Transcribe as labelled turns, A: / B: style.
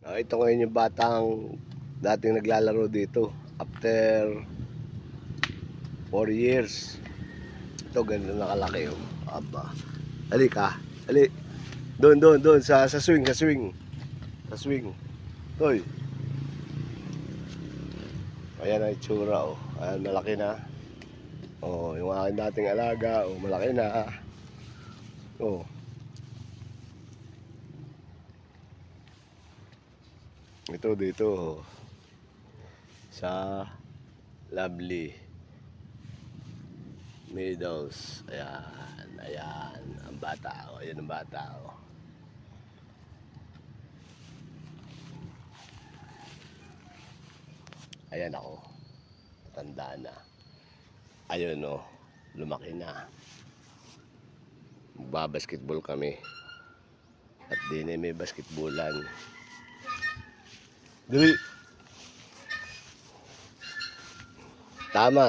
A: Ito ngayon yung batang dating naglalaro dito. After 4 years. Ito ganito nakalaki oh. Aba. Ali ka. Ali. Doon sa swing, sa swing. Sa swing. Toy. Ayan ang itsura oh. Ayan malaki na. Oh, yung aking dating alaga, oh malaki na. Oh. Ito dito oh. Sa Lovely Meadows. Ayan ang bata oh. Ayan ang bata oh. Ayan ako. Tanda na. Ayun oh. Lumaki na. Magbabasketball kami. At din ay may basketballan. Dali. Tama.